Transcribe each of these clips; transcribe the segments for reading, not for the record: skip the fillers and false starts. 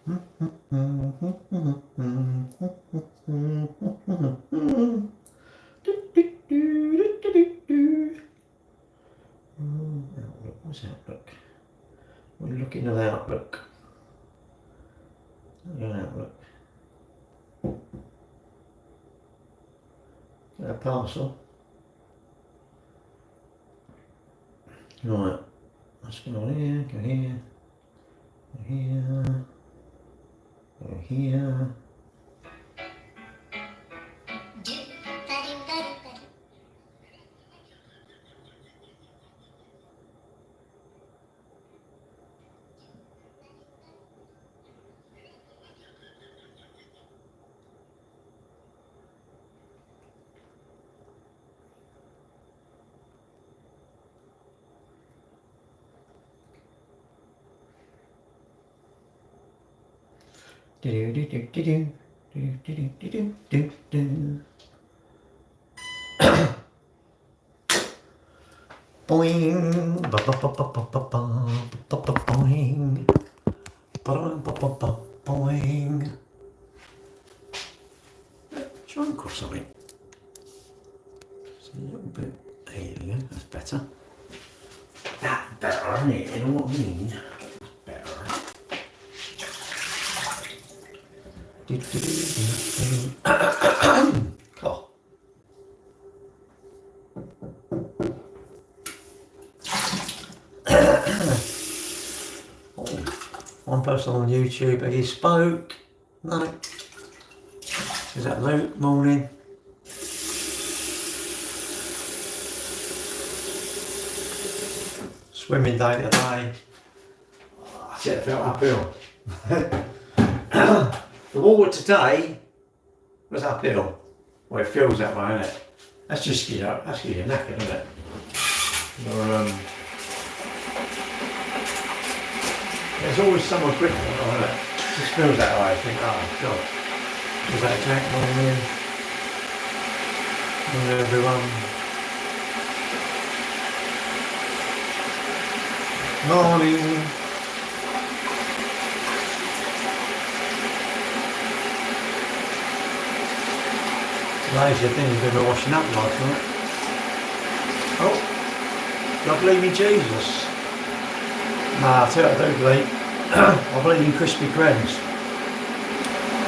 Outlook, what's Outlook? We're looking at Outlook. Outlook. Get a parcel. Right, let's go on here, go here, go here, go here. Boing, ba ba ba ba ba ba ba ba boing, ba ba ba ba boing. Drunk or something. It's a little bit. There you go. That's better. That's better, isn't it? You know what I mean? Better. Cool. One person on YouTube, he spoke. No. Is that Luke? Morning. Swimming day today. I said it felt uphill. The water today was uphill. Well, it feels that way, isn't it? That's just, you know, that's getting knackered, isn't it? There's always someone quicker, isn't it? It just feels that way. I think, oh God. Is that Jack morning? Morning everyone. Morning. Lazy, I didn't do my washing up last night. Oh, do I believe in Jesus? Nah, I tell you what I do believe. I believe in Krispy Kremes.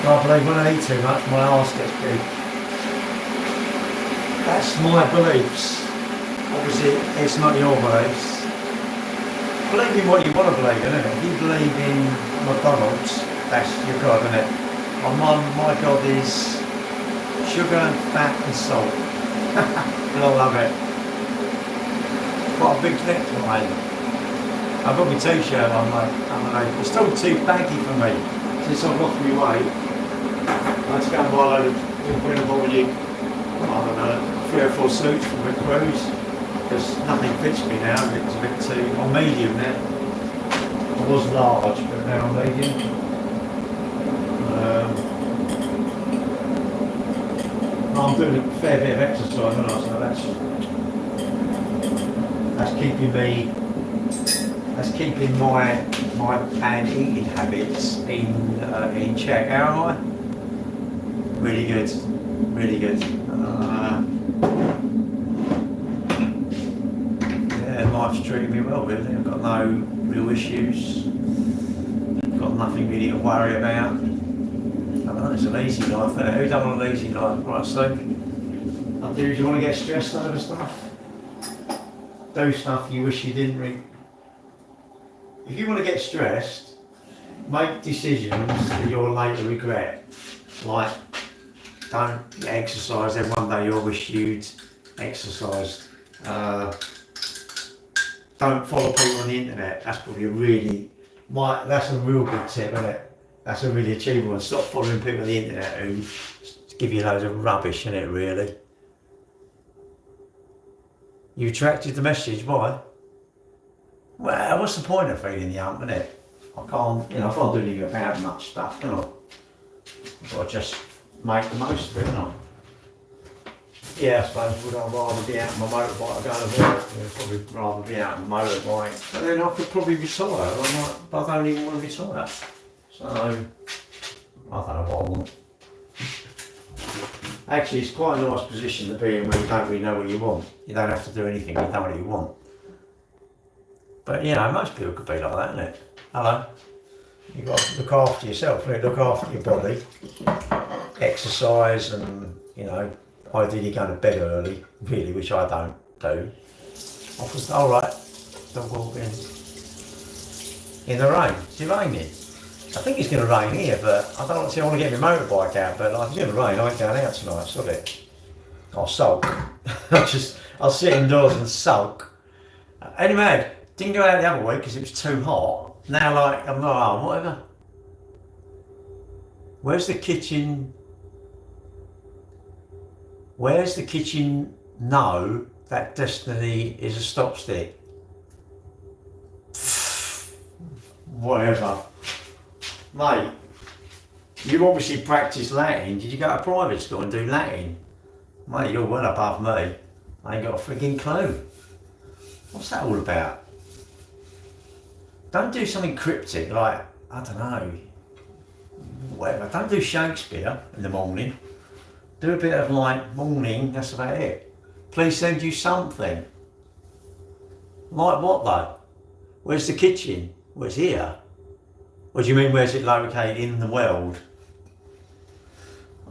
I believe when I eat too much, my arse gets big. That's my beliefs. Obviously, it's not your beliefs. Believe in what you want to believe in, isn't it? If you believe in McDonald's, that's your God, isn't it? My God is sugar and fat and salt. And I love it. Quite a big neckline. I've got my t-shirt on, mate. It's still too baggy for me. Since I've lost my weight, I had to go and buy a load of, I don't know, 3 or 4 suits from Rick Cruise. Because nothing fits me now, it's a bit too, I'm medium now. I was large, but now I'm medium. I'm doing a fair bit of exercise, aren't I? So that's keeping my bad eating habits in check. How am I? Really good, really good. Yeah, life's treating me well, really. I've got no real issues. Got nothing really to worry about. I don't know, it's an easy life there. Who don't want an easy life? Right, so do you want to get stressed over stuff? Do stuff you wish you didn't read. If you want to get stressed, make decisions that you'll later regret. Like, don't exercise, then one day you'll wish you'd exercised. Don't follow people on the internet. That's probably that's a real good tip, isn't it? That's a really achievable one. Stop following people on the internet who give you loads of rubbish, innit, really. You attracted the message, why? Well, what's the point of feeling the hump, innit? I can't do anything about much stuff, can I? I've got to just make the most of it, haven't I? Yeah, I suppose would I rather be out on my motorbike or going to work? I'd probably rather be out on my motorbike. But then I could probably retire, but I don't even want to retire. So, I don't know what I want. Actually, it's quite a nice position to be in when you don't really know what you want. You don't have to do anything, you know what you want. But you know, most people could be like that, innit? Hello? You've got to look after yourself, look after your body, exercise, and you know, ideally go to bed early, really, which I don't do. I was alright, dog walking in the rain. Is it raining? I think it's going to rain here, but I don't want to get my motorbike out, but like, if it's going to rain, I ain't going out tonight, sod it. I'll sulk. I'll sit indoors and sulk. Anyway, didn't go out the other week because it was too hot. Now, like, I'm like, oh, whatever. Where's the kitchen? Where's the kitchen know that destiny is a stop stick? Whatever. Mate, you obviously practice Latin. Did you go to private school and do Latin? Mate, you're well above me. I ain't got a freaking clue. What's that all about? Don't do something cryptic like, I don't know, whatever. Don't do Shakespeare in the morning. Do a bit of like morning, that's about it. Please send you something. Like what though? Where's the kitchen? Well, it's here. What do you mean, where's it located in the world?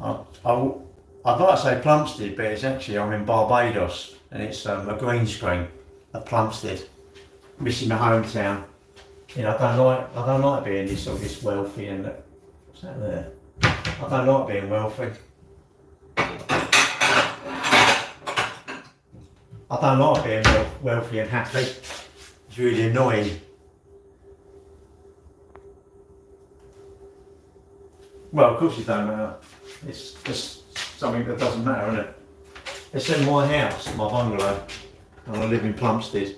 I'd like to say Plumstead, but it's actually, I'm in Barbados, and it's a green screen at Plumstead. Missing my hometown. You know, I don't like being this sort of this wealthy and what's that there? I don't like being wealthy. I don't like being wealthy and happy. It's really annoying. Well, of course you don't matter. It's just something that doesn't matter, isn't it? It's in my house, my bungalow, and I live in Plumstead,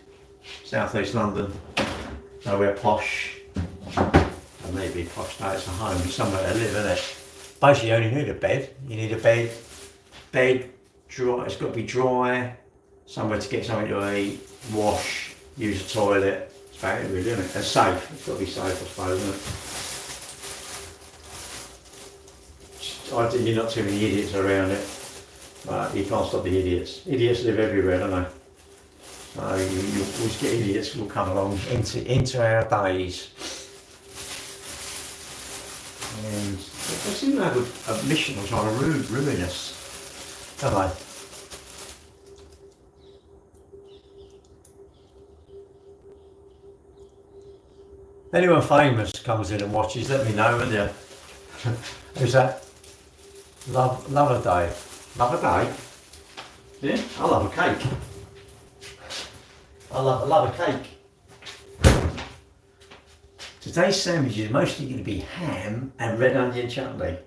South East London. Nowhere posh. And maybe posh, no, it's a home, it's somewhere to live, isn't it? Basically, you only need a bed. You need a bed, dry. It's got to be dry. Somewhere to get something to eat, wash, use a toilet. It's about it, really, isn't it? And safe. It's got to be safe, I suppose, isn't it? Ideally, not too many idiots around it, but you can't stop the idiots. Idiots live everywhere, don't they? So you always get idiots who will come along into our days. And they seem to have a mission of trying to ruin us, don't they? Anyone famous comes in and watches, let me know, will you? Who's that? Love a day. Love a day? Yeah, I love a cake. I love a cake. Today's sandwich is mostly going to be ham and red onion chutney.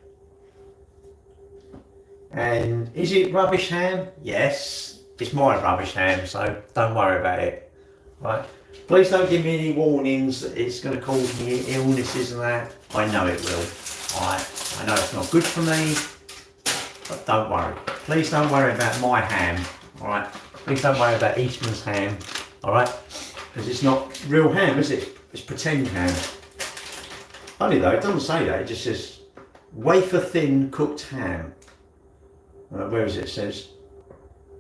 And is it rubbish ham? Yes, it's my rubbish ham, so don't worry about it. Right? Please don't give me any warnings that it's going to cause me illnesses and that. I know it will. Alright, I know it's not good for me, but don't worry. Please don't worry about my ham. Alright? Please don't worry about Eastman's ham. Alright? Because it's not real ham, is it? It's pretend ham. Funny though, it doesn't say that. It just says wafer thin cooked ham. Where is it? It says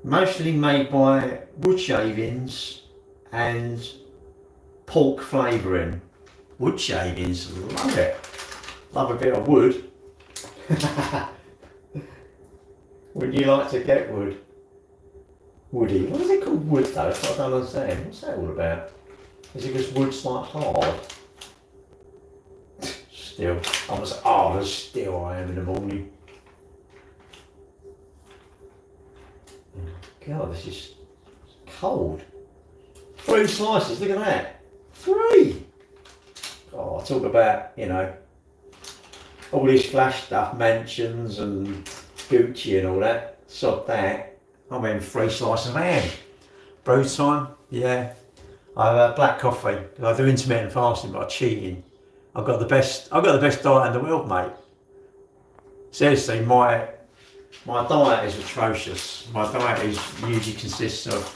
mostly made by wood shavings and pork flavouring. Wood shavings, love it. Love a bit of wood. Would you like to get wood? Woody. What is it called wood though? That's what I don't understand. What's that all about? Is it because wood's like hard? Still, I'm as hard as still I am in the morning. God, this is cold. 3 slices, look at that. 3! Oh, I talk about, you know, all this flash stuff, mansions and Gucci and all that. Sod that. I'm having 3 slices of ham. Brew time? Yeah. I have black coffee. I do intermittent fasting, but I'm cheating. I've got the best diet in the world, mate. Seriously, my diet is atrocious. My diet usually consists of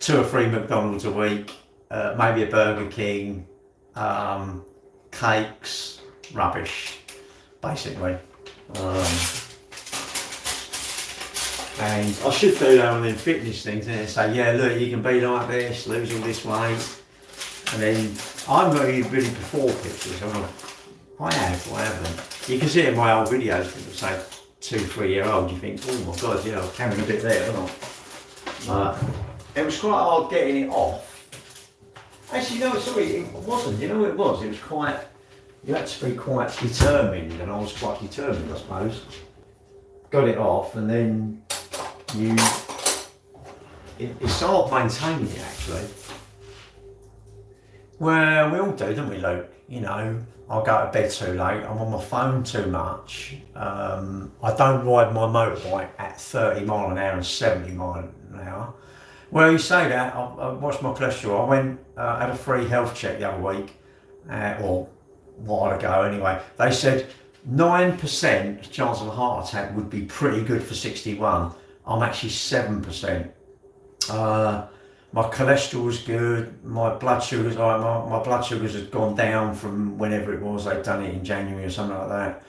2 or 3 McDonald's a week, maybe a Burger King, cakes, rubbish, basically. And I should do that on them fitness things and say, yeah, look, you can be like this, lose all this weight. And then I'm not even really before pictures. I haven't. You can see it in my old videos, say 2-3 year old, you think, oh my god, yeah, I'm carrying a bit there, aren't I? It was quite hard getting it off. Actually, no, sorry, it wasn't. You know what it was? It was quite, you had to be quite determined, and I was quite determined, I suppose. Got it off, and then it's hard maintaining it, actually. Well, we all do, don't we, Luke? You know, I go to bed too late, I'm on my phone too much. I don't ride my motorbike at 30 mile an hour and 70 mile an hour. Well, you say that, I watched my cholesterol. I went, had a free health check the other week, or a while ago anyway. They said 9% chance of a heart attack would be pretty good for 61. I'm actually 7%. My cholesterol's good, my blood sugars, my blood sugars had gone down from whenever it was, they'd done it in January or something like that.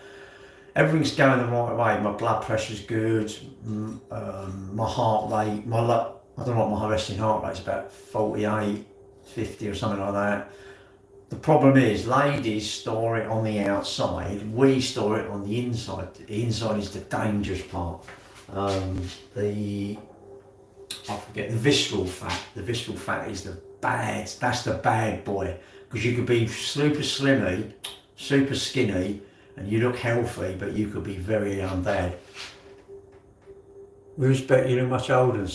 Everything's going the right way, my blood pressure's good, my heart rate, I don't know what my resting heart rate's about 48, 50 or something like that. The problem is, ladies store it on the outside, we store it on the inside. The inside is the dangerous part. I forget, the visceral fat. The visceral fat is that's the bad boy. Because you could be super slimmy, super skinny, and you look healthy, but you could be very bad. We respect you look much older than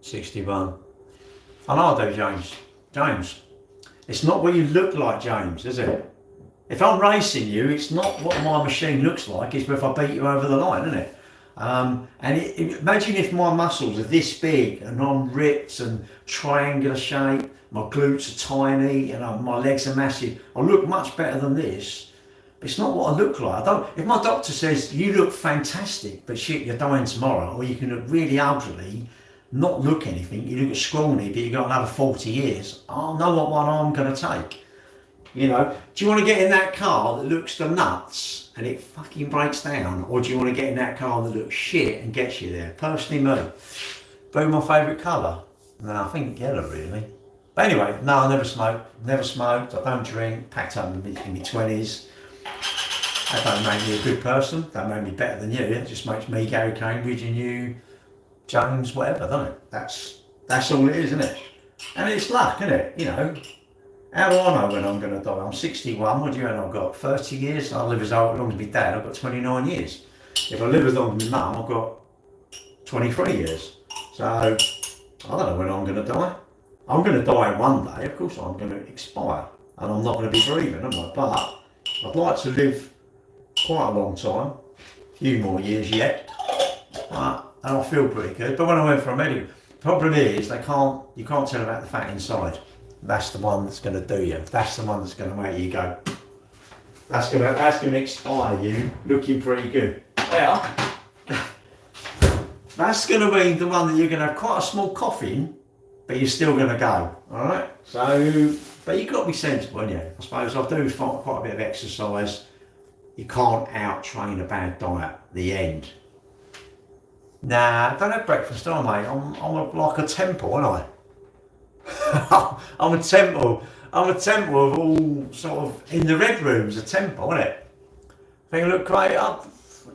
61. I know I do, James. James, it's not what you look like, James, is it? If I'm racing you, it's not what my machine looks like, it's if I beat you over the line, isn't it? Imagine if my muscles are this big and I'm ripped and triangular shape, my glutes are tiny and my legs are massive. I look much better than this, but it's not what I look like. If my doctor says you look fantastic, but shit, you're dying tomorrow, or you can look really ugly, not look anything, you look scrawny, but you've got another 40 years, I'll know what one I'm going to take. You know, do you want to get in that car that looks the nuts and it fucking breaks down, or do you want to get in that car that looks shit and gets you there? Personally, me. Blue my favourite colour? No, I think yellow, really. But anyway, no, I never smoked, I don't drink, packed up in my 20s. That don't make me a good person, don't make me better than you, it just makes me Gary Cambridge and you James whatever, doesn't it? That's all it is, isn't it? And it's luck, isn't it? You know, how do I know when I'm going to die? I'm 61, what do you reckon I've got? 30 years? I'll live as long as my dad, I've got 29 years. If I live as long as my mum, I've got 23 years. So, I don't know when I'm going to die. I'm going to die one day, of course I'm going to expire. And I'm not going to be breathing, am I? But, I'd like to live quite a long time. A few more years yet. And I feel pretty good. But when I went for a medical, the problem is you can't tell about the fat inside. That's the one that's going to do you. That's the one that's going to make you go. That's going to expire you looking pretty good. Yeah. That's going to be the one that you're going to have quite a small coffin, but you're still going to go. All right. So, but you've got to be sensible, haven't you? I suppose I do find quite a bit of exercise. You can't out-train a bad diet. The end. Nah, I don't have breakfast, do I, mate? I'm like a temple, aren't I? I'm a temple of all sort of, in the red room's a temple, isn't it? I think I look great.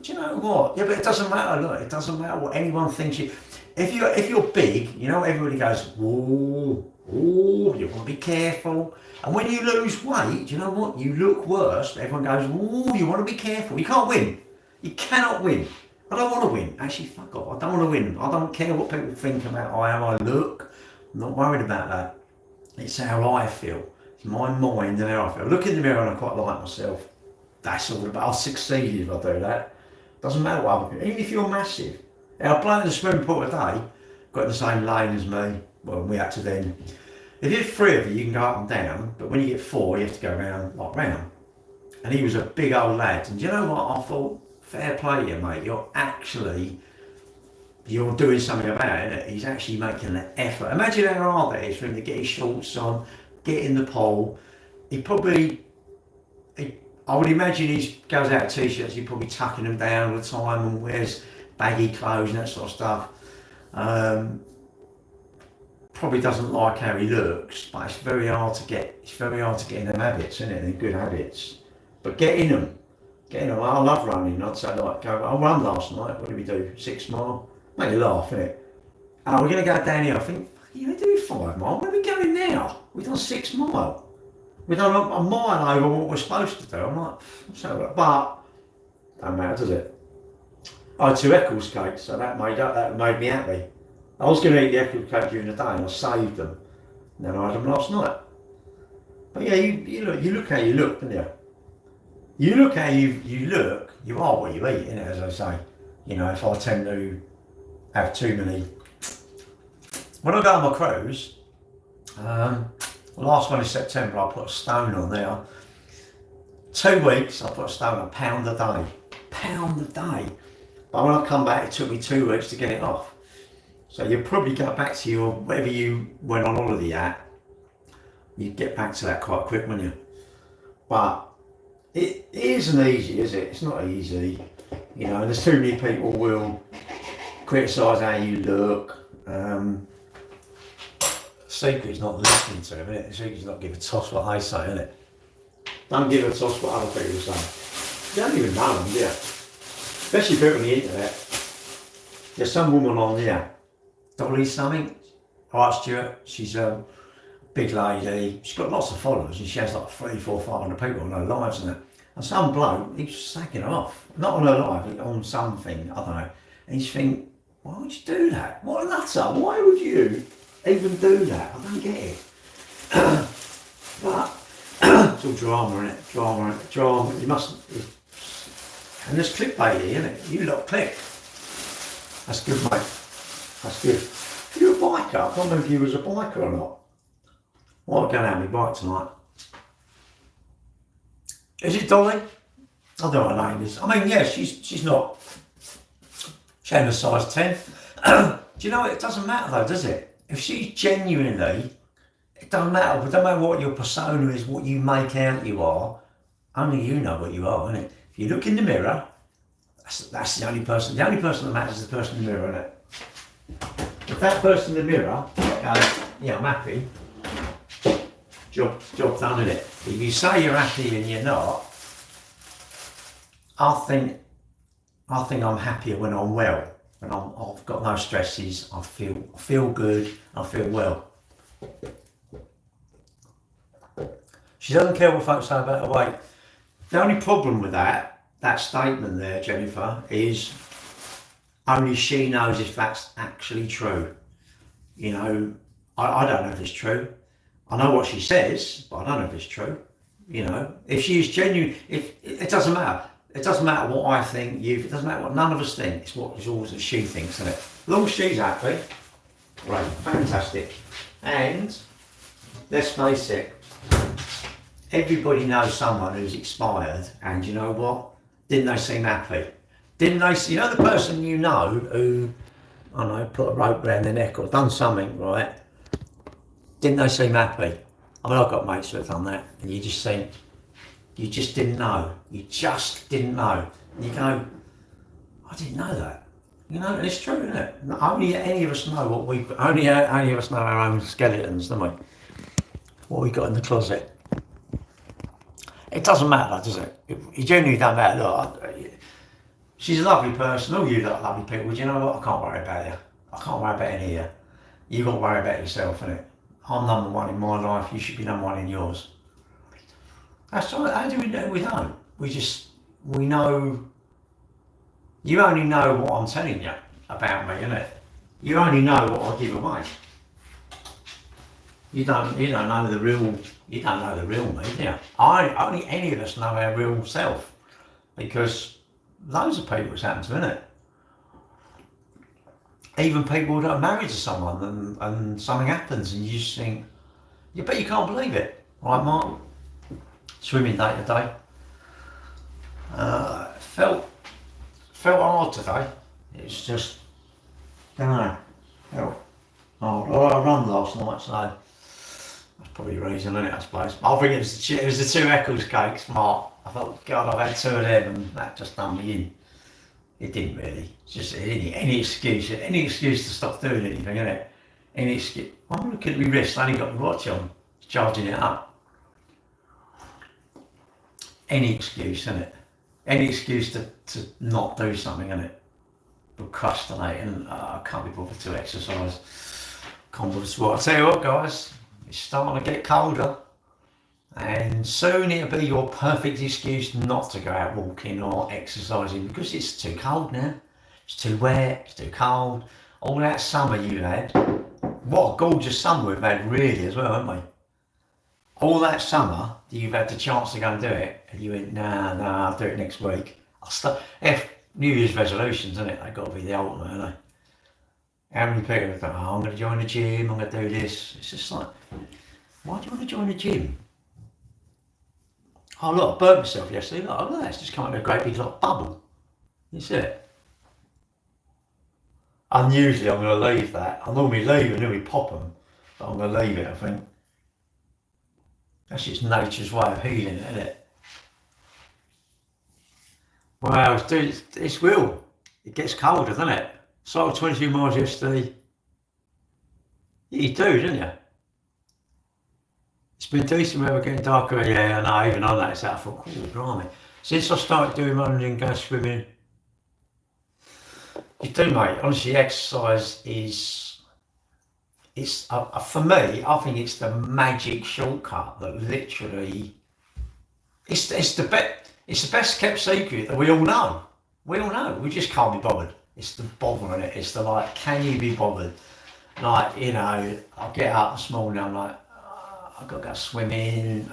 Do you know what? Yeah, but it doesn't matter, look, it doesn't matter what anyone thinks you. If you're big, you know, everybody goes, ooh, you want to be careful. And when you lose weight, do you know what? You look worse. Everyone goes, ooh, you want to be careful. You can't win. You cannot win. I don't want to win. Actually, fuck off. I don't want to win. I don't care what people think about how I look. I'm not worried about that. It's how I feel. It's my mind and how I feel. Look in the mirror and I quite like myself. That's all about. I'll succeed if I do that. Doesn't matter what other people. Even if you're massive. Our bloke in the swimming pool today got in the same lane as me. Well, we had to then. If you're 3 of you can go up and down, but when you get 4, you have to go round, like round. And he was a big old lad. And do you know what? I thought, fair play to you, mate. You're doing something about it. He's actually making an effort. Imagine how hard that is for him to get his shorts on, get in the pool. I I would imagine he goes out of t-shirts, he's probably tucking them down all the time and wears baggy clothes and that sort of stuff. Probably doesn't like how he looks, but it's very hard to get. It's very hard to get in them habits, isn't it? They're good habits, but get in them. Get in them. I love running. I'd say like go. I ran last night. What did we do? 6 mile. Made you laugh, innit? Oh, we're gonna go down here. I think you do 5 mile. Where are we going now? We've done 6 mile. We've done a mile over what we're supposed to do. I'm like, so, but don't matter, does it? I had 2 Eccles cakes, so that made me happy. I was going to eat the Eccles cake during the day, and I saved them. And then I had them last night. But yeah, you look how you look, don't you? You look how you look. You are what you eat, innit? As I say, you know, if I tend to have too many. When I go on my cruise, the last one in September, I put a stone on there. 2 weeks, I put a stone, £1 a day. £1 a day. But when I come back, it took me 2 weeks to get it off. So you'll probably go back to your, whatever you went on holiday at, you'd get back to that quite quick, wouldn't you? But it isn't easy, is it? It's not easy. You know, there's too many people will criticise how you look. Secret's not listening to them, innit? The secret's not give a toss what they say, innit? Don't give a toss what other people say. You don't even know them, do you? Especially people on the internet. There's some woman on there, Dolly something. Alright, Stuart, she's a big lady. She's got lots of followers and she has like 300, 400, 500 people on her lives and that. And some bloke, he's slagging her off. Not on her live, on something, I don't know. And you think, why would you do that? What a nutter, why would you even do that? I don't get it. But it's all drama, innit? Drama. You mustn't. And there's clickbait here, innit? You lot click. That's good, mate. That's good. You're a biker. I don't know if you was a biker or not. Well, I'm going out on my bike tonight. Is it Dolly? I don't know what her name is. I mean, yeah, she's not. She ain't a size 10. Do you know what? It doesn't matter though, does it? If she's genuinely, it doesn't matter. It doesn't matter what your persona is, what you make out you are. Only you know what you are, innit? If you look in the mirror, that's the only person. The only person that matters is the person in the mirror, innit? If that person in the mirror goes, yeah, I'm happy. Job done, innit? If you say you're happy and you're not, I think I'm happier when I'm well. When I've got no stresses, I feel good, I feel well. She doesn't care what folks say about her weight. The only problem with that statement there, Jennifer, is only she knows if that's actually true. You know, I don't know if it's true. I know what she says, but I don't know if it's true. You know, if she's genuine, if it doesn't matter. It doesn't matter what I think, it doesn't matter what none of us think. It's always what she thinks, isn't it? As long as she's happy, great, fantastic. And let's face it, everybody knows someone who's expired, and you know what? Didn't they seem happy? Didn't they? You know the person you know who, I don't know, put a rope around their neck or done something, right? Didn't they seem happy? I mean, I've got mates who have done that, and you just think, you just didn't know. You just didn't know. And you go, I didn't know that. You know, and it's true, isn't it? Only any of us know what only of us know our own skeletons, don't we? What we got in the closet. It doesn't matter, does it? It genuinely don't matter. Look, she's a lovely person. All you lot are lovely people. Do you know what? I can't worry about you. I can't worry about any of you. You've got to worry about yourself, innit? I'm number one in my life. You should be number one in yours. That's right. How do we know? We don't. We know. You only know what I'm telling you about me, innit? You only know what I give away. You don't know the real. You don't know the real me, do you? Only any of us know our real self, because loads of people it's happened to, innit? Even people that are married to someone and something happens and you just think, yeah, but you can't believe it, right, Mark? Swimming day today. Felt hard today. It's just, I don't know, felt hard. Oh, I ran last night, so that's probably the reason, isn't it, I suppose. I think it was the 2 Eccles cakes, Mark. I thought, God, I've had 2 of them and that just done me in. It didn't really. It's just any excuse to stop doing anything, innit? Any excuse. I'm looking at my wrist, I only got my watch on, charging it up. Any excuse, innit? Any excuse to not do something, innit? Procrastinate and I can't be bothered to exercise. Can't bother to. I'll tell you what, guys, it's starting to get colder. And soon it'll be your perfect excuse not to go out walking or exercising because it's too cold now. It's too wet, it's too cold. All that summer you had, what a gorgeous summer we've had really as well, haven't we? All that summer you've had the chance to go and do it and you went, nah, I'll do it next week. I'll start. New Year's resolutions, isn't it? They've got to be the ultimate, haven't they? How many people have thought, oh, I'm going to join the gym, I'm going to do this. It's just like, why do you want to join the gym? Oh look, I burnt myself yesterday. Look, it's just come out of a great big like bubble. You see it? Unusually, I'm going to leave that. I normally leave and normally pop them, but I'm going to leave it, I think. That's just nature's way of healing it, isn't it? Wow, it's real. It gets colder, doesn't it? Cycled 22 miles yesterday. You do, didn't you? It's been decent weather, getting darker. Yeah, I know, even on that, it's out. I thought, oh, blimey. Since I started doing running and going swimming, you do, mate. Honestly, exercise it's for me, I think it's the magic shortcut that literally, it's the best kept secret that we all know. We all know. We just can't be bothered. It's the bothering it. It's the like, can you be bothered? Like, you know, I get up this morning, I'm like, I've got to go swimming.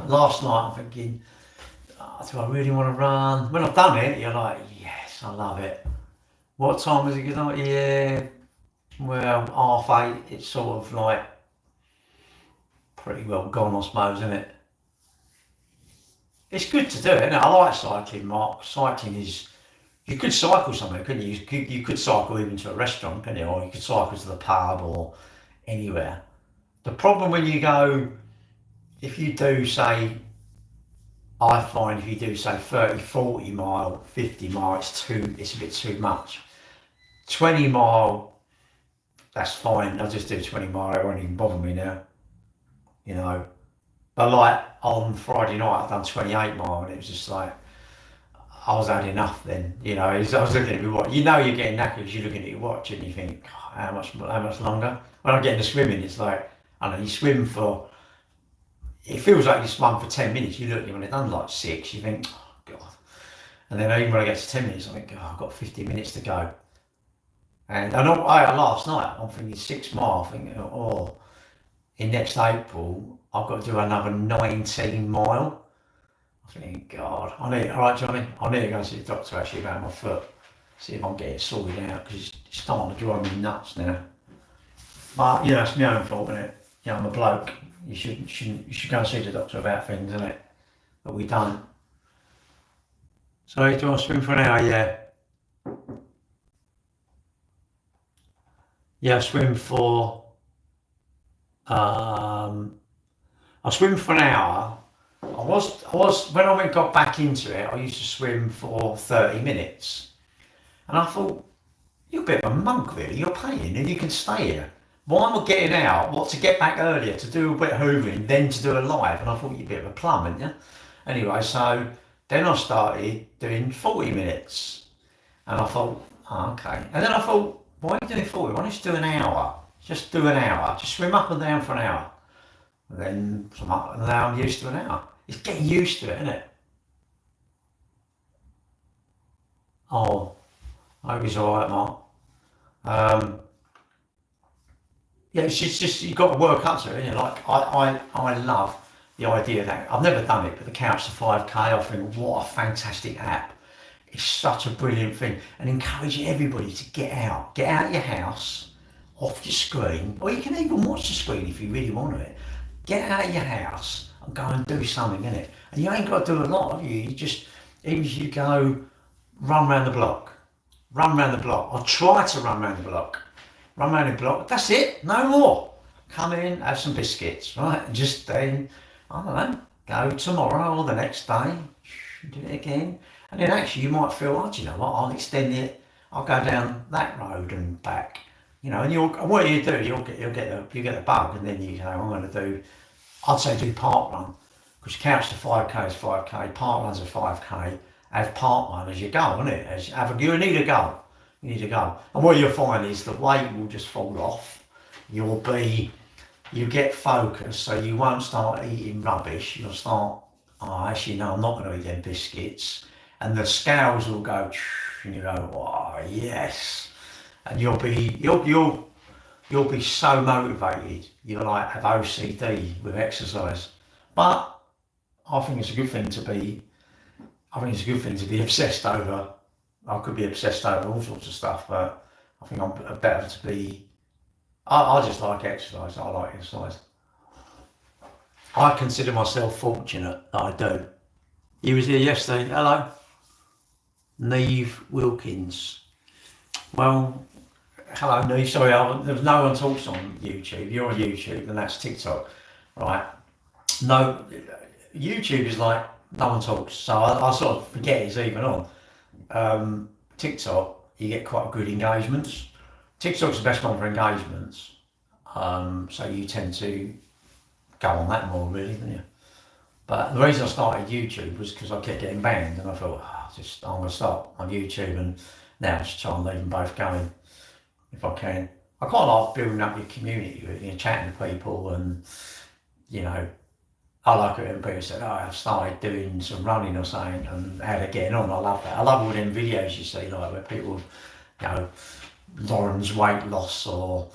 Last night I'm thinking, do I really want to run? When I've done it, you're like, yes, I love it. What time is it good night? Yeah, well, 8:30. It's sort of like pretty well gone, I suppose, isn't it? It's good to do it, isn't it? I like cycling, Mark. Cycling is, you could cycle somewhere, couldn't you? You could cycle even to a restaurant, couldn't you? Or you could cycle to the pub or anywhere. The problem when you go, if you do say, I find if you do say 30, 40 mile, 50 mile, it's a bit too much. 20 mile, that's fine. I'll just do 20 mile, it won't even bother me now. You know. But like on Friday night, I've done 28 mile and it was just like, I was had enough then. You know, I was looking at my watch. You know you're getting knackered because you're looking at your watch and you think, oh, how much longer? When I get into swimming, it's like, I don't know, you swim for, it feels like you swam for 10 minutes. You look, when it's done like 6, you think, oh God. And then even when I get to 10 minutes, I think, oh, I've got 15 minutes to go. And last night, I'm thinking 6 mile, I'm thinking, oh, in next April, I've got to do another 19 mile. I think, God, all right, Johnny, I need to go and see the doctor actually about my foot, see if I can get it sorted out, because it's starting to drive me nuts now. But, you know, it's my own fault, isn't it? You know, I'm a bloke. You should go and see the doctor about things, isn't it? But we don't. So, do I swim for an hour? Yeah. Yeah, I swim for an hour. I was when I got back into it, I used to swim for 30 minutes. And I thought, you're a bit of a monk really, you're paying and you can stay here. Why am I getting out? What, to get back earlier, to do a bit of hoovering, then to do a live? And I thought, you're a bit of a plum, aren't you? Anyway, so then I started doing 40 minutes. And I thought, oh, okay. And then I thought, why are you doing 40? Why don't you do an hour? Just do an hour. Just swim up and down for an hour. And then now I'm used to an hour. It's getting used to it, isn't it? Oh, I hope he's alright, Mark. Yeah, it's just you've got to work up to it, you know. Like I love the idea that I've never done it, but the Couch to 5K, I think what a fantastic app. It's such a brilliant thing, and encouraging everybody to get out your house, off your screen, or you can even watch the screen if you really want to. Get out of your house and go and do something, innit? And you ain't got to do a lot of you. You just, even if you go run around the block, or try to run around the block. Run around the block, that's it, no more. Come in, have some biscuits, right? And just then, I don't know, Go tomorrow or the next day, do it again. And then actually you might feel, oh, do you know what, I'll extend it, I'll go down that road and back. And and what you do, you get the bug, and then you go, I'm going to do, I'd say do park run, because couch to 5k is 5k, park runs are 5k, have park run as you go, isn't it? You need a go, and what you'll find is the weight will just fall off. You get focused, so you won't start eating rubbish. You'll start, oh, actually, no, I'm not going to eat them biscuits. And the scales will go, and you go, oh, yes. And you'll be so motivated. You'll like have OCD with exercise. But I think it's a good thing to be, obsessed over. I could be obsessed over all sorts of stuff, but I think I'm better to be, I just like exercise. I like exercise. I consider myself fortunate that I do. He was here yesterday. Hello. Neve Wilkins. Well, hello Neve. Sorry, there's no one talks on YouTube. You're on YouTube and that's TikTok, right? No, YouTube is like no one talks. So I sort of forget it's even on. TikTok, you get quite good engagements. TikTok's the best one for engagements. So you tend to go on that more really, don't you? But the reason I started YouTube was because I kept getting banned, and I thought, I'm going to start on YouTube, and now just try and leave them both going if I can. I quite like building up your community, chatting to people, and I like it when people say, oh, I've started doing some running or something, and how they're getting on. I love that. I love all them videos you see, like where people, Lauren's weight loss, or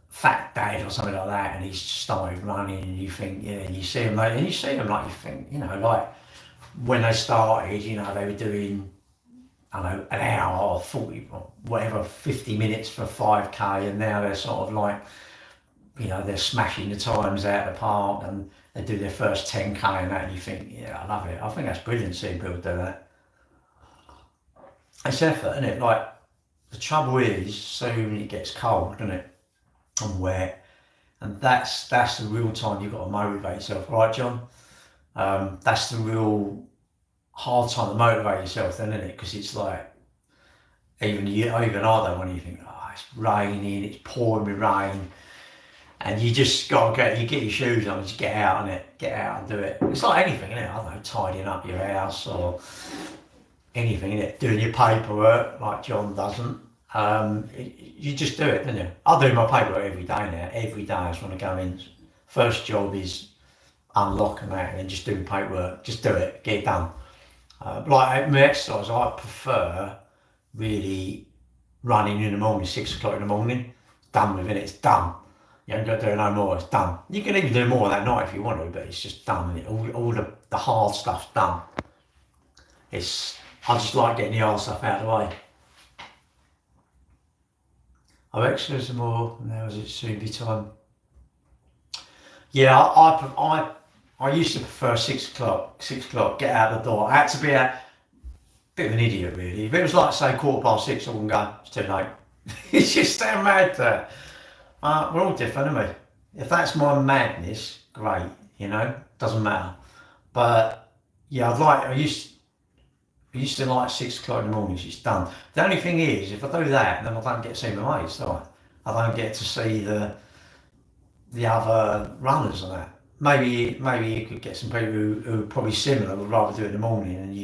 fat dad or something like that, and he's started running, and you think, and you see them, like you think, like when they started, they were doing, I don't know, an hour or 40 or whatever, 50 minutes for 5k, and now they're sort of like, they're smashing the times out of the park, and they do their first 10k and that, and you think, yeah, I love it. I think that's brilliant seeing people do that. It's effort, isn't it? Like, the trouble is, soon it gets cold, doesn't it? And wet, and that's the real time you've got to motivate yourself, right, John? That's the real hard time to motivate yourself, then, isn't it? Because it's like, even I don't want to think, oh, it's raining, it's pouring with rain, and you just got to get your shoes on and just get out and do it. It's like anything, isn't it? I don't know, tidying up your house or anything, isn't it? Doing your paperwork like John doesn't. You just do it, don't you? I do my paperwork every day now. Every day I just want to go in. First job is unlocking that and then just doing paperwork. Just do it, get it done. Like my exercise, I prefer really running in the morning, 6 o'clock in the morning. Done with it, it's done. You ain't got to do no more, it's done. You can even do more that night if you want to, but it's just done. All the hard stuff's done. I just like getting the hard stuff out of the way. I've exercised some more, now is it soon be time? Yeah, I used to prefer 6 o'clock, get out the door. I had to be a bit of an idiot really. If it was like say 6:15, I wouldn't go, it's too late. It's just so mad there. We're all different, aren't we? If that's my madness, great, doesn't matter. But yeah, I used to like 6 o'clock in the morning, it's done. The only thing is, if I do that, then I don't get to see my mates, do I don't get to see the other runners and that. Maybe you could get some people who are probably similar, would rather do it in the morning, and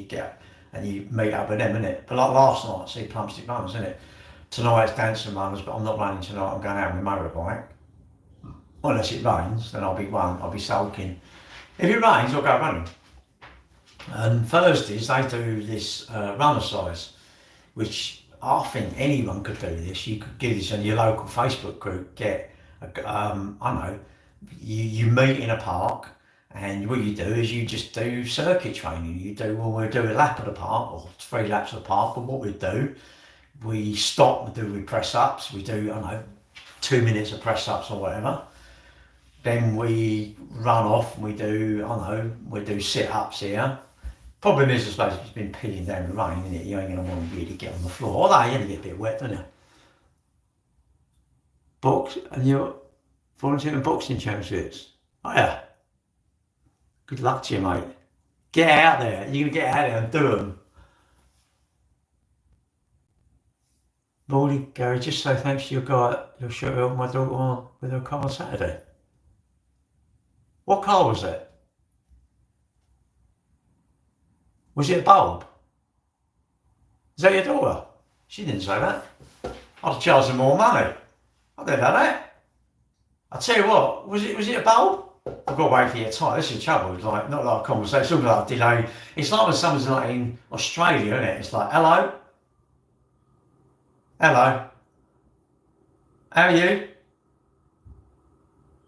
you meet up with them, innit? But like last night, I see Plumstead Runners, innit? Tonight it's Dancing Runners, but I'm not running tonight, I'm going out on my motorbike. Unless it rains, then I'll be sulking. If it rains, I'll go running. And Thursdays they do this runner size, which I think anyone could do this. You could give this on your local Facebook group. Get I don't know, you meet in a park, and what you do is you just do circuit training. We'll do a lap of the park or 3 laps of the park. But what we do, we stop and we press ups. We do, I don't know, 2 minutes of press ups or whatever. Then we run off and we do sit ups here. Problem is, I suppose, if it's been peeling down the rain, isn't it? You ain't going to want to really get on the floor. Although you only get a bit wet, don't you? And you're volunteering boxing championships. Oh yeah. Good luck to you, mate. Get out there. You're going to get out there and do them. Morning, Gary. Just say thanks to your guy. You'll show help my daughter with her car on Saturday. What car was it? Was it a bulb? Is that your daughter? She didn't say that. I'll charge her more money. I've never done that. I'll tell you what, was it a bulb? I've got to wait for your time. This is the trouble. It's like not like a conversation, it's all like a delay. It's like when someone's like in Australia, isn't it? It's like, hello? Hello? How are you?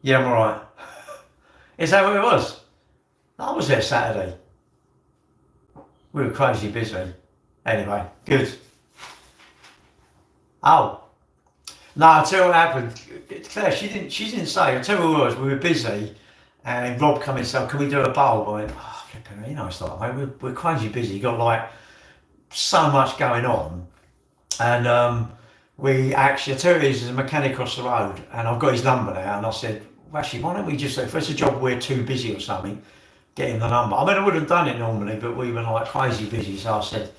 Yeah, I'm alright. Is that what it was? I was there Saturday. We were crazy busy. Anyway, good. Oh. No, I'll tell you what happened. Claire, she didn't say. I'll tell you what it was. We were busy and Rob come in and said, can we do a bulb? I went, oh, flipping, you know, it's like, mate, we're crazy busy. You've got like so much going on. And we actually, I tell you, there's a mechanic across the road and I've got his number now. And I said, well, actually, why don't we just say, if it's a job we're too busy or something, get him the number. I mean, I would have done it normally, but we were like crazy busy. So I said,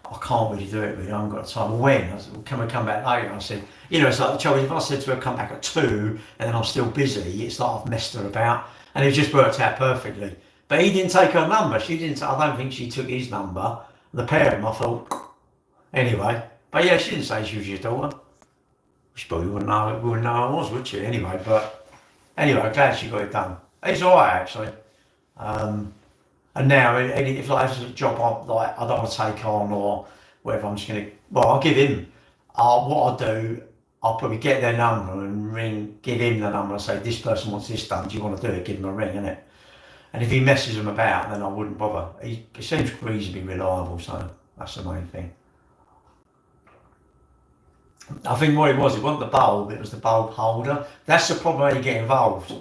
I can't really do it, really. I haven't got time. Well, when? I said, well, can we come back later? I said, you know, it's like the trouble. If I said to her, come back at 2 and then I'm still busy, it's like I've messed her about. And it just worked out perfectly. But he didn't take her number. She didn't, I don't think she took his number. The pair of them, I thought, anyway. But yeah, she didn't say she was your daughter. She probably wouldn't know I was, would she? Anyway, but anyway, I'm glad she got it done. It's all right, actually. And now, if like there's a job I don't want to take on or whatever, I'm just going to, well, I'll give him, what I'll do, I'll probably get their number and give him the number and say, this person wants this done, do you want to do it? Give him a ring, innit? And if he messes them about, then I wouldn't bother. He seems reasonably reliable, so that's the main thing. I think what it wasn't the bulb, it was the bulb holder. That's the problem when you get involved.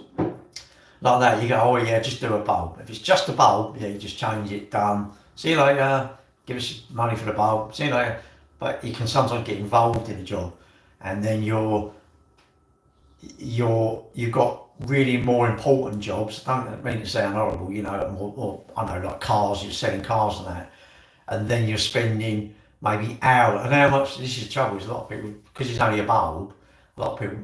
Like that, you go, oh yeah, just do a bulb. If it's just a bulb, yeah, you just change it, done. See you later, give us money for the bulb, see you later. But you can sometimes get involved in a job and then you've got really more important jobs. I don't mean to sound horrible, you know, or I know, like cars, you're selling cars and that. And then you're spending maybe hours, and how much, this is the trouble, is a lot of people, because it's only a bulb, a lot of people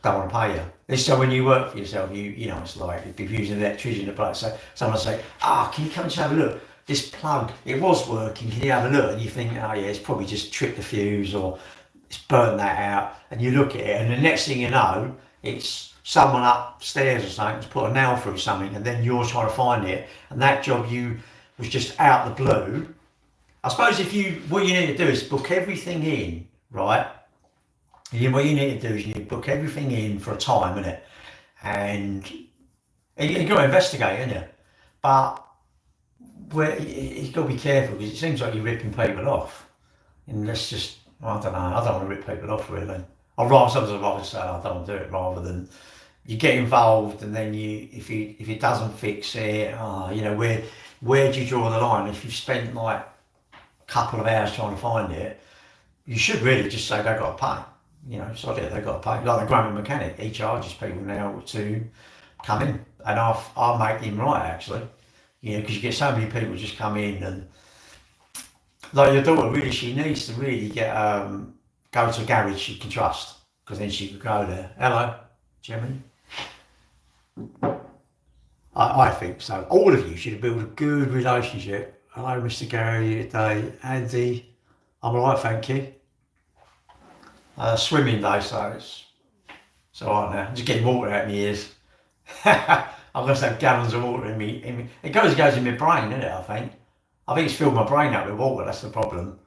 don't want to pay you. It's so when you work for yourself, you know, it's like if you're using an electrician to plug, so someone say, can you come and have a look? This plug, it was working, can you have a look? And you think, oh yeah, it's probably just tripped the fuse or it's burnt that out. And you look at it, and the next thing you know, it's someone upstairs or something has put a nail through something, and then you're trying to find it. And that job was just out the blue. I suppose what you need to do is book everything in, right? What you need to do is you book everything in for a time, innit? And you've got to investigate, innit? you? But you've got to be careful because it seems like you're ripping people off. And let's just, I don't know, I don't want to rip people off really. Sometimes I'd rather say I don't want to do it rather than you get involved and then if it doesn't fix it, you know, where do you draw the line? If you've spent like a couple of hours trying to find it, you should really just say they've got to pay. You know, so they've got to pay. Like the Grumman mechanic, he charges people now to come in, and I'll make him right actually. You know, because you get so many people just come in, and like your daughter, really, she needs to really get go to a garage she can trust, because then she could go there. Hello, Jimmy. I think so. All of you should build a good relationship. Hello, Mr. Gary today. Andy, I'm alright, thank you. Swimming day, so it's alright now. I'm just getting water out of my ears. I've got to have gallons of water in me. It goes in my brain, isn't it, I think it's filled my brain up with water, that's the problem.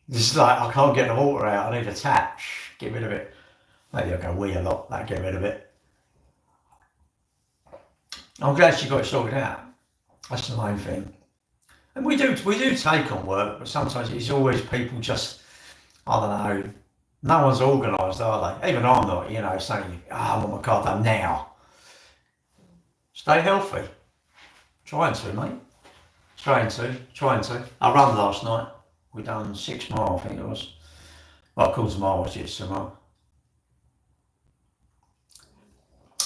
It's like, I can't get the water out, I need a tap. Get rid of it. Maybe I'll go wee a lot, that'll get rid of it. I'm glad she got it sorted out. That's the main thing. And we do take on work, but sometimes it's always people just, I don't know, no one's organised, are they? Even I'm not, you know, saying, I want my car done now. Stay healthy. Trying to, mate. Trying to. I ran last night. We done 6 miles, I think it was. Well, quarter mile was it, so mile.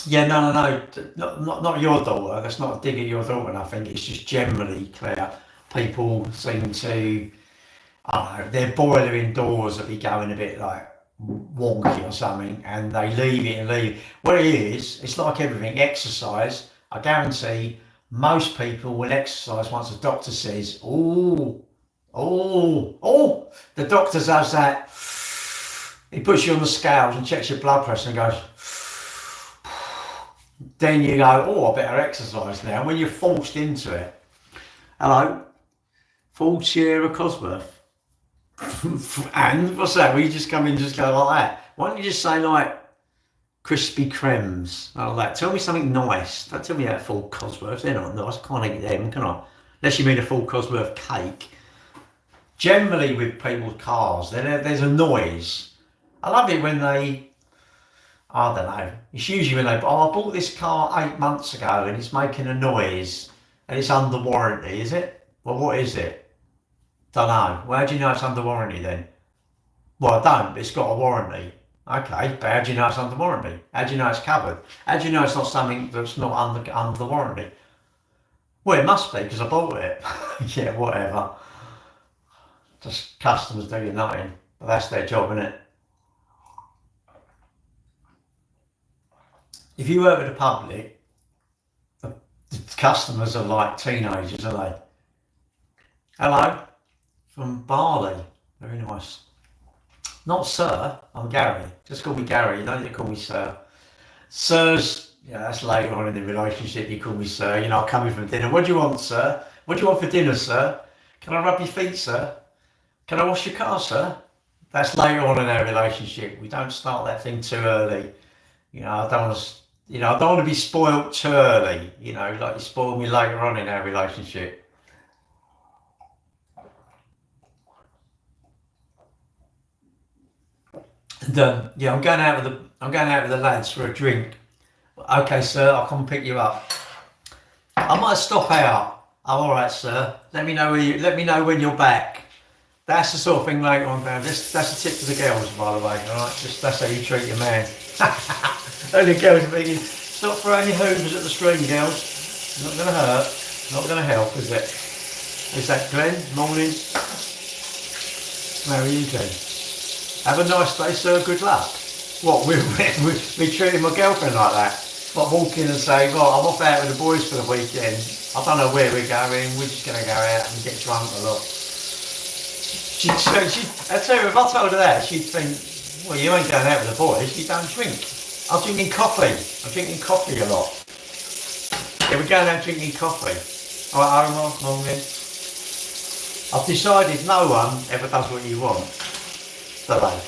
Yeah, no. Not your daughter. That's not a dig at your daughter. I think it's just generally clear. People seem to, I don't know, their boiler indoors will be going a bit like wonky or something, and they leave it and leave. What it is, it's like everything. Exercise. I guarantee most people will exercise once the doctor says, "Oh, the doctor does that." He puts you on the scales and checks your blood pressure and goes, then you go, oh, I better exercise now. When you're forced into it, hello, full Sierra Cosworth. And what's that? Will you just come in and just go like that? Why don't you just say like crispy cremes, like that? Tell me something nice. Don't tell me that full Cosworth. They're not nice. I can't eat them, can I? Unless you mean a full Cosworth cake. Generally, with people's cars, there's a noise. I love it when they, I don't know. It's usually when they, oh, I bought this car 8 months ago and it's making a noise and it's under warranty, is it? Well, what is it? Don't know. Well, how do you know it's under warranty then? Well, I don't, but it's got a warranty. Okay, but how do you know it's under warranty? How do you know it's covered? How do you know it's not something that's not under the warranty? Well, it must be because I bought it. Yeah, whatever. Just customers doing nothing. But that's their job, isn't it? If you work with the public, the customers are like teenagers, are they? Hello, from Bali. Very nice. Not sir, I'm Gary. Just call me Gary, you don't need to call me sir. Sirs, yeah, that's later on in the relationship, you call me sir. You know, I'm coming from dinner. What do you want, sir? What do you want for dinner, sir? Can I rub your feet, sir? Can I wash your car, sir? That's later on in our relationship. We don't start that thing too early. You know, I don't want to, I don't want to be spoilt too early. You know, like you spoil me later on in our relationship. And yeah, I'm going out with the lads for a drink. Okay, sir, I'll come pick you up. I might stop out. Oh, all right, sir. Let me know when you're back. That's the sort of thing later on, man. That's a tip to the girls, by the way. All right, just that's how you treat your man. Only girls are thinking, stop throwing your hoovers at the screen, girls. Not gonna hurt. Not gonna help, is it? Is that Glenn? Morning. How are you, Glenn? Have a nice day, sir. Good luck. What, we treating my girlfriend like that? Like walking and saying, well, I'm off out with the boys for the weekend. I don't know where we're going. We're just going to go out and get drunk a lot. I tell you, if I told her that, she'd think, well, you ain't going out with the boys. You don't drink. I'm drinking coffee. I'm drinking coffee a lot. Yeah, we're going out drinking coffee. All right, Omar, morning. I've decided no one ever does what you want. Do they?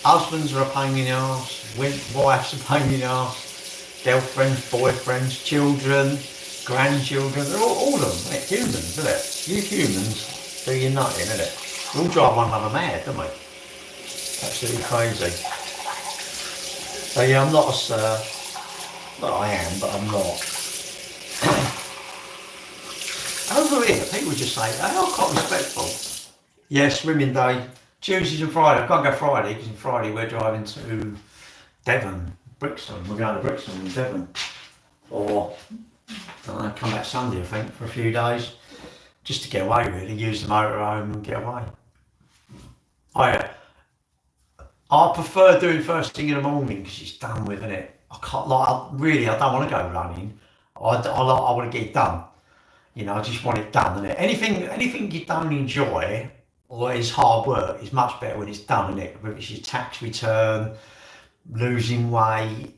Husbands are a pain in the arse, wives are a pain in the arse, girlfriends, boyfriends, children, grandchildren, they're all of them, they're humans, isn't it? You humans do your nutting, isn't it? We all drive one another mad, don't we? Absolutely crazy. So yeah, I'm not a sir. Well, I am, but I'm not. Over here, people just say, oh, I'm quite respectful. Yeah, swimming day. Tuesdays and Friday. I can't go Friday because on Friday we're driving to Devon, Brixton. We're going to Brixton in Devon. Or I come back Sunday, I think, for a few days. Just to get away, really. Use the motorhome and get away. I prefer doing first thing in the morning because it's done with, isn't it? I can't, I don't want to go running. I want to get it done. You know, I just want it done, innit? Anything you don't enjoy or is hard work is much better when it's done, innit? Whether it's your tax return, losing weight,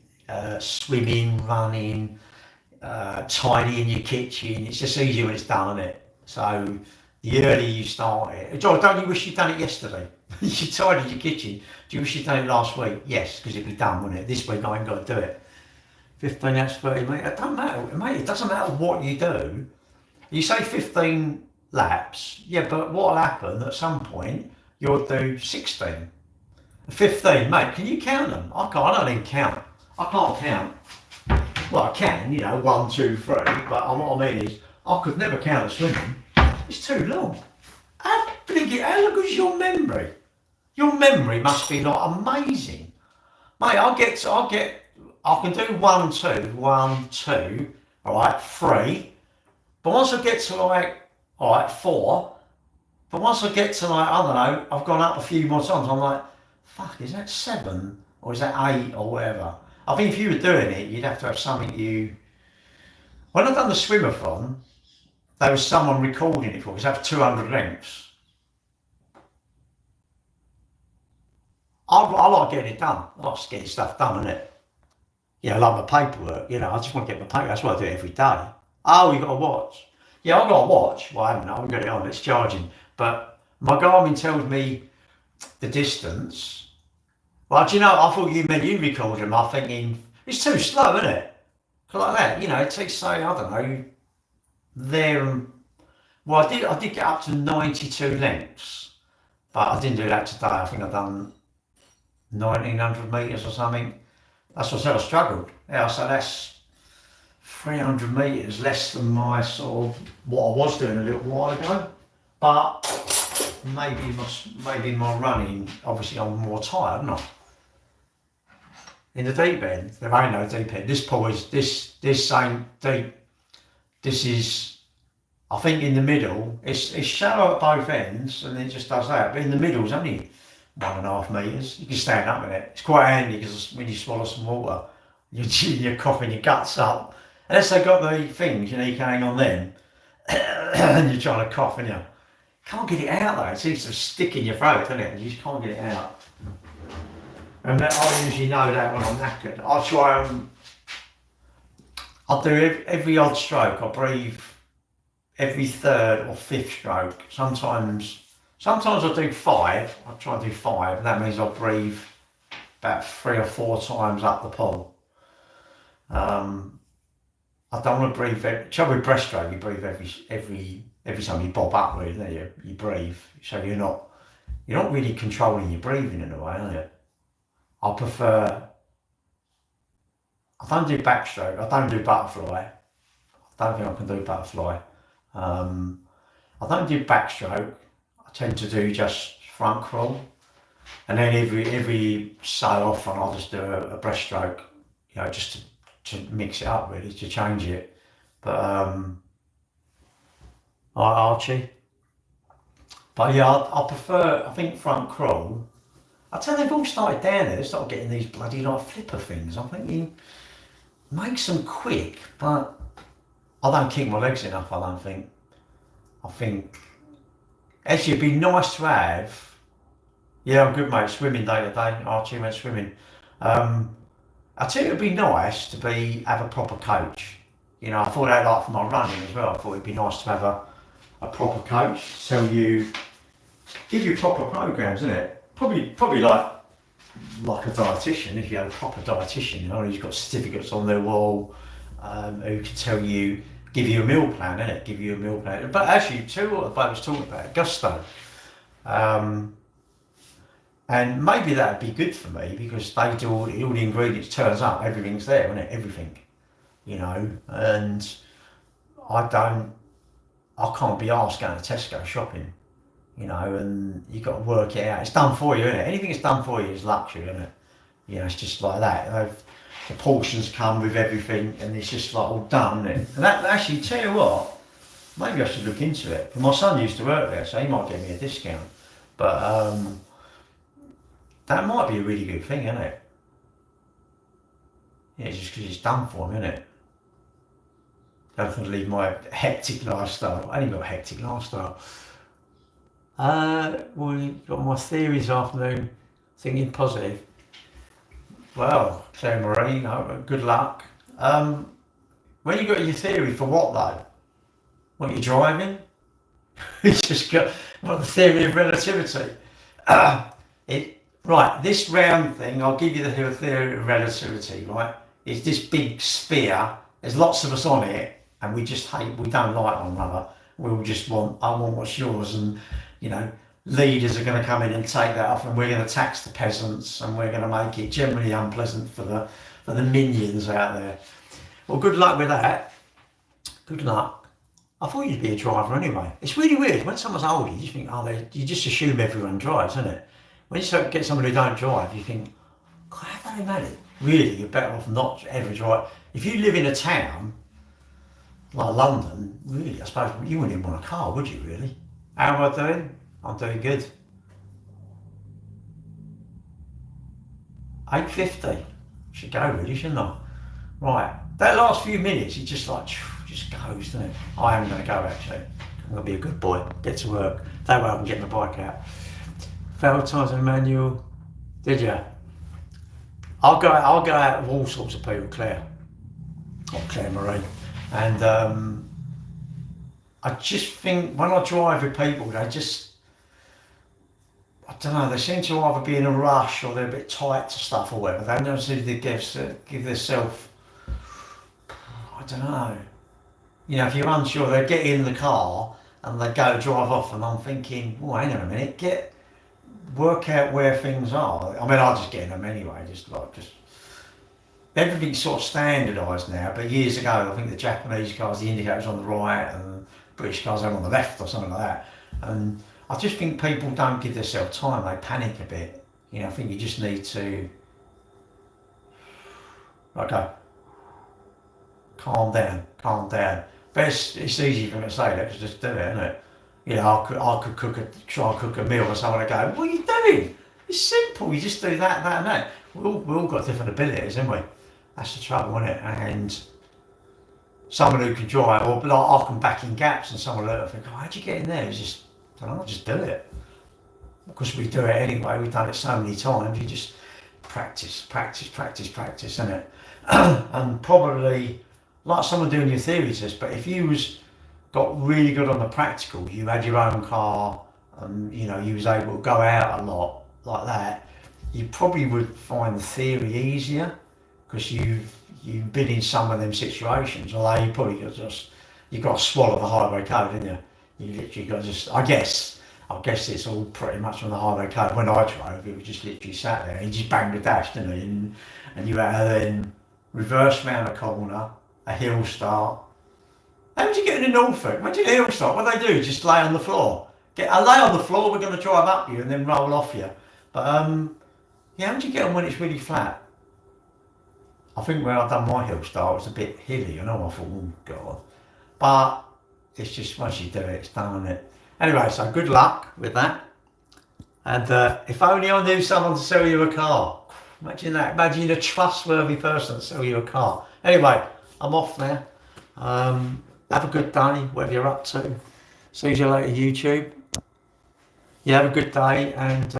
swimming, running, tidying your kitchen. It's just easier when it's done, innit? So the earlier you start it, don't you wish you'd done it yesterday? You tidied your kitchen. Do you wish you'd done it last week? Yes, because it'd be done, wouldn't it? This week I ain't got to do it. 15 laps, 30 minutes. It doesn't matter, mate. It doesn't matter what you do. You say 15 laps, yeah, but what'll happen at some point, you'll do 16. 15, mate, can you count them? I can't, I don't even count. I can't count. Well, I can, 1, 2, 3, but what I mean is, I could never count a swimming. It's too long. How long is your memory? Your memory must be like amazing. Mate, I'll get I can do 1, 2, 1, 2, all right, 3. But once I get to like, all right, 4. But once I get to like, I don't know, I've gone up a few more times. I'm like, fuck, is that 7 or is that 8 or whatever? I think if you were doing it, you'd have to have something you. When I done the swimathon, there was someone recording it for because that's 200 lengths. I like getting it done. I like getting stuff done, innit? Yeah, I like my paperwork. I just want to get my paper. That's why I do it every day. Oh, you got a watch? Yeah, I've got a watch. Well, I haven't got it on. It's charging. But my Garmin tells me the distance. Well, do you know? I thought you meant you recorded them. I'm thinking it's too slow, isn't it? Like that, it takes say I don't know. There. Well, I did get up to 92 lengths, but I didn't do that today. I think I've done 1900 meters or something. That's what I said. I struggled. Yeah, so that's 300 meters less than my sort of what I was doing a little while ago. But maybe my running. Obviously, I'm more tired, not. In the deep end, there ain't no deep end. This pool is this ain't deep. This is, I think, in the middle. It's shallow at both ends, and it just does that. But in the middle, it's only 1.5 meters. You can stand up in it. It's quite handy because when you swallow some water, you're coughing your guts up. Unless they've got the things, you can hang on them, and you're trying to cough, and you can't get it out though. It seems to stick in your throat, doesn't it? You just can't get it out. And I usually know that when I'm knackered. I'll try and I'll do every odd stroke. I breathe every 3rd or 5th stroke. Sometimes I'll do 5. I'll try and do 5. And that means I'll breathe about 3 or 4 times up the pool. I don't want to breathe. Trouble with breaststroke, you breathe every time you bob up, really. You breathe, so you're not really controlling your breathing in a way, are you? I don't do backstroke. I don't do butterfly. I don't think I can do butterfly. I don't do backstroke. I tend to do just front crawl, and then every so often I'll just do a breaststroke, just to mix it up, really, to change it. But Archie. But yeah, I prefer. I think front crawl. I tell you, they've all started down there. They started getting these bloody flipper things. I'm thinking, make some quick, but I don't kick my legs enough. I don't think. I think actually it'd be nice to have. Yeah, I'm good, mate. Swimming day to day. Archie went swimming. I tell you, it'd be nice to have a proper coach. I thought that for my running as well. I thought it'd be nice to have a proper coach. Give you proper programs, isn't it? Probably like a dietitian. If you had a proper dietitian, who's got certificates on their wall, who can give you a meal plan, innit? Give you a meal plan. But actually, too, what the bloke was talking about, Gusto. And maybe that'd be good for me because they do all the ingredients, turns up, everything's there, isn't it? Everything, and I can't be asked going to Tesco shopping, and you got to work it out. It's done for you, isn't it? Anything that's done for you is luxury, isn't it? It's just like that. The portions come with everything, and it's just like all done, isn't it? And that actually, tell you what, maybe I should look into it. My son used to work there, so he might give me a discount. But that might be a really good thing, isn't it? Yeah, just because it's done for him, isn't it? I don't want to leave my hectic lifestyle. I ain't got a hectic lifestyle. Well, got my theory this afternoon, thinking positive. Well, Claire Marie, good luck. When you got your theory for what though? What, you driving? You just got the theory of relativity. Right, this round thing, I'll give you the theory of relativity, right? It's this big sphere, there's lots of us on it, and we don't like one another. We'll just I want what's yours, and, leaders are going to come in and take that off, and we're going to tax the peasants, and we're going to make it generally unpleasant for the minions out there. Well, good luck with that. Good luck. I thought you'd be a driver anyway. It's really weird, when someone's older, you think, you just assume everyone drives, isn't it? When you get someone who don't drive, you think, God, how do they manage? really you're better off not ever drive. If you live in a town like London, really, I suppose you wouldn't even want a car, would you? Really? How am I doing? I'm doing good. 8:50. Should go really, shouldn't I? Right. That last few minutes, it just like just goes, doesn't it? I am going to go actually. I'm going to be a good boy. Get to work. That way I can get my bike out. Valentine's Emmanuel. Did you? I'll go out with all sorts of people, Claire. Or Claire Marie. And I just think when I drive with people, they just, I don't know, they seem to either be in a rush or they're a bit tight to stuff or whatever. They don't seem to give themselves, I don't know. You know, if you're unsure, they get in the car and they go drive off, and I'm thinking, well, hang on a minute, work out where things are. I mean, I'll just get in them anyway, just everything's sort of standardised now, but years ago, I think the Japanese cars, the indicators on the right and the British cars are on the left or something like that. And I just think people don't give themselves time, they panic a bit. You know, I think you just need to, okay, calm down, calm down. But it's easy for me to say that, 'cause just do it, isn't it? You know, I could try and cook a meal, and someone would go, what are you doing? It's simple, you just do that, that and that. We all got different abilities, haven't we? That's the trouble, isn't it? And someone who can drive, or like I can back in gaps, and someone will think, oh, how'd you get in there? It's just, I don't know, just do it. Because we do it anyway, we've done it so many times, you just practice, isn't it? And probably, like someone doing your theory test, but if you got really good on the practical, you had your own car, and you know, you was able to go out a lot like that, you probably would find the theory easier, because you've been in some of them situations. Although you probably you got to swallow the highway code, didn't you? You literally got to just, I guess it's all pretty much on the highway code. When I drove, it was just literally sat there. He just banged the dash, didn't he? And you had to then reverse round a corner, a hill start. How did you get in Norfolk? When did the hill start? What do they do? Just lay on the floor. Lay on the floor. We're going to drive up you and then roll off you. But yeah, how do you get on when it's really flat? I think when I done my hill start, it was a bit hilly. You know, I thought, oh god. But it's just once you do it, it's done, isn't it? Anyway, so good luck with that. And if only I knew someone to sell you a car. Imagine that. Imagine a trustworthy person to sell you a car. Anyway, I'm off now. Have a good day, whatever you're up to. See you later, YouTube. You have a good day, and